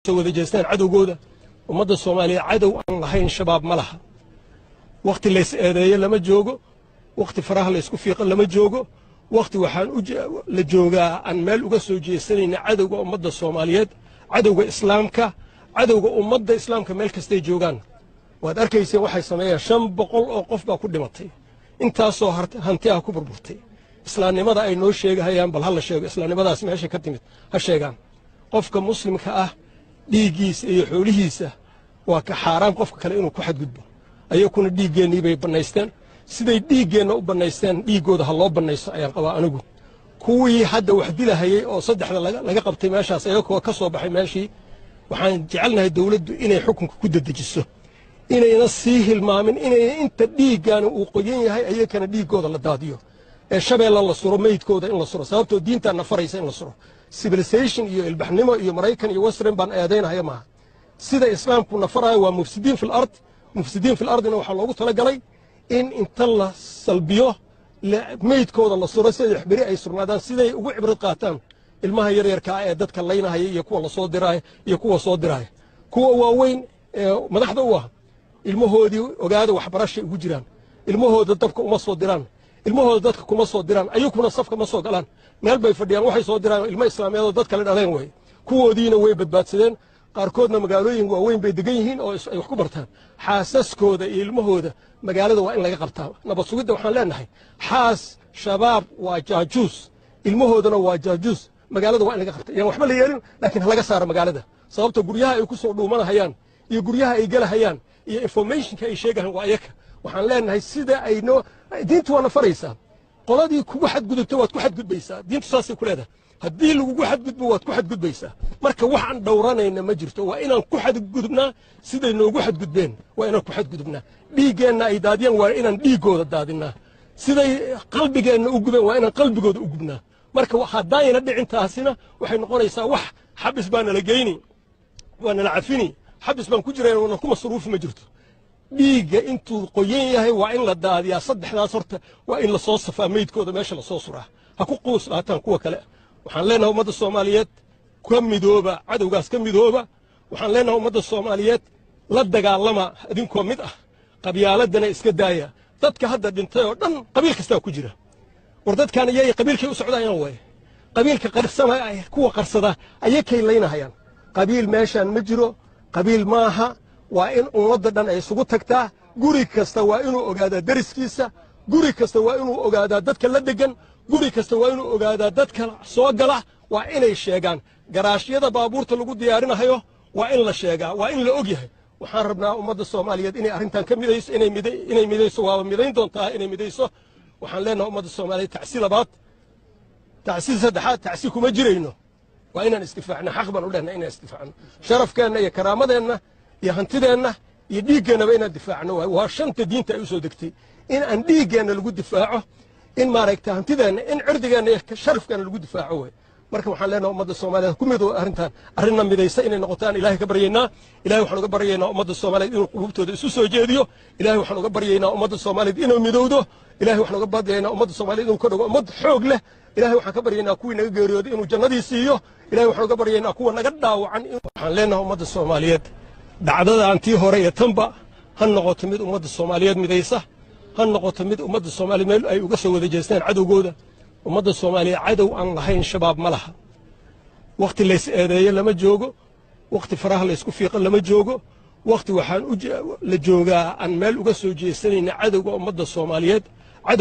wada jeestaan cadowgooda ummadda Soomaaliyeed cadow aan lahayn shabaab ma laha waqti la is eedeeyo lama joogo waqti faraha la isku fiiqo lama joogo waqti waxaan la joogaa aan meel uga soo jeesanayna cadowga ummadda Soomaaliyeed cadowga islaamka cadowga ummadda islaamka meel kasta ay joogaan waad arkayseen waxay sameeyeen 500 oo qof baa ku dhimatay intaasoo hanti ah ku burburtay islaamnimada ay noo sheegayaan bal hal sheego islaamnimadaas meesha ka timid ha sheegaan qofka muslimka ah dhiigiisa iyo xoolihiisa waa ka xaraam qofka kale inuu ku xadgudbo ayaguna dhiigeennii bay banaysteen siday dhiigeenna u banaysteen dhiigooda ha loo banayso ayaan qabaa anigu kuwii hadda wax dilahayay oo saddexda laga qabtay meeshaas ayagoo ka soo baxay meeshii waxaan jecelnahay dawladdu inay xukunka ku dedejiso inayna sii hilmaamin inay inta dhiigaan uu qoyan yahay ayagana dhiigooda la daadiyo ee shabeella la suro meydkooda in la suro sababtoo diintaana faraysa in la suro civilization iyo ilbaxnimo iyo Mareykan iyo Western baan eedeynaya ma sida islaamku nafarayo waa mufsidiin fil ardina waxa loogu tala galay in inta la salbiyo meydkooda la suro saddex bari ay surnaadaan siday ugu cibrad qaataan ilmaha yar yarka ee dadka leynahaya iyo kuwa la soo diray iyo kuwa soo diray kuwa waaweyn madaxda u ah ilmahoodii ogaada waxbarasho ugu jiraan ilmahooda dabka uma soo diraan ilmahooda dadka kuma soo diraan ayaguna safka ma soo galaan meel bay fadhiyaan waxay soo diraan ilmo islaamiyeed oo dadka la dhaleen way kuwoodiina way badbaadsadeen qaarkoodna magaalooyin waaweyn bay degan yihiin oo ay wax ku bartaan xaasaskooda iyo ilmahooda magaalada waa in laga qabtaa nabad sugidda waxaan leenahay xaas shabaab waa jaajuus ilmahoodana waa jaajuus magaalada waa in laga qabtaa waxba la yeelin laakiin laga saaro magaalada sababta guryaha ay ku soo dhuumanayaan iyo guryaha ay galahayaan iyo informationka ay sheegayaan waa ayaka waxaan leenahay sida ay noo diintu waa faraysaa qoladii kugu xadgudubtay waad ku xadgudbaysaa diintu saasay ku leedahay haddii lagugu xadgudbo waad ku xadgudbaysaa marka waxaan dhowranayna ma jirto waa inaan ku xadgudubnaa siday noogu xadgudbeen waa inaan ku xadgudubnaa dhiigeenna ay daadiyaan waa inaan dhiigooda daadinaa siday qalbigeenna u gubeen waa inaan qalbigooda u gubnaa marka haddaayna dhicin taasina waxay noqonaysaa wax xabis baa nala geyni waa nala cafini xabis baan ku jireen wana ku masruufi ma jirto dhiigga intuu qoyan yahay waa in la daadiyaa saddexdaas horta waa in la soo safaa meydkooda meesha la soo suraa ha ku quus laataan kuwa kale waxaan leenahay ummadda Soomaaliyeed ka midooba cadowgaas ka midooba waxaan leenahay ummadda Soomaaliyeed la dagaalama idinkoo mid ah qabyaaladana iska daaya dadka hadda dhintay oo dhan qabiil kasta ku jira war dadkan iyay qabiilkay u socdayaan way qabiilka qarsama ay kuwa qarsada ayay leynahayaan qabiil meeshan ma jiro qabiil maaha waa in ummadda dhan ay isugu tagtaa guri kasta waa inuu ogaadaa dariskiisa guri kasta waa inuu ogaadaa dadka la degan guri kasta waa inuu ogaadaa dadka soo gala waa inay sheegaan garaashyada baabuurta lagu diyaarinayo waa in la sheegaa waa in la og yahay waxaan rabnaa ummadda Soomaaliyeed inay arrintan ka midayso inay midayso waa midayn doontaa inay midayso waxaan leenahay ummadda Soomaaliyeed tacsi labaad tacsi saddexaad tacsi kuma jirayno waa inaan istifaacno xaq baan u leenahay inaan istifaacno sharafkeena iyo karaamadeenna iyo hantideenna iyo dhiiggeennaba inaan difaacno waa shanta diinta ay u soo degtay in aan dhiiggeenna lagu difaaco in maaragta hantideenna in cirdigeenna iyo sharafkeena lagu difaaco way marka waxaan leenahay ummadda Soomaaliyeed ku midoo arrinna midaysa inay noqotaan ilaahay ka baryaynaa ilaahay waxaan uga baryaynaa ummadda Soomaaliyeed inuu qulubtooda isu soo jeediyo ilaahay waxaan uga baryaynaa ummadda Soomaaliyeed inuu midowdo ilaahay waxaan uga baryaynaa ummadda Soomaaliyeed inuu ka dhigo ummad xoog leh ilaahay waxaan ka baryaynaa kuwii naga geeriyooday inuu jannadii siiyo ilaahay waxaan uga baryaynaa kuwa naga dhaawacan waxaan leenahay ummadda Soomaaliyeed dacdada antii hore ee tanba han noqoto mid ummadda Soomaaliyeed midaysa han noqoto mid ummadda Soomaaliyeed meel ay uga soo wada jeestaan cadowgooda ummadda Soomaaliyeed cadow aan lahayn shabaab ma laha waqti la is eedeeyo lama joogo waqti faraha la isku fiiqo lama joogo waqti waxaan la joogaa aan meel uga soo jeesanayna cadowga ummadda Soomaaliyeed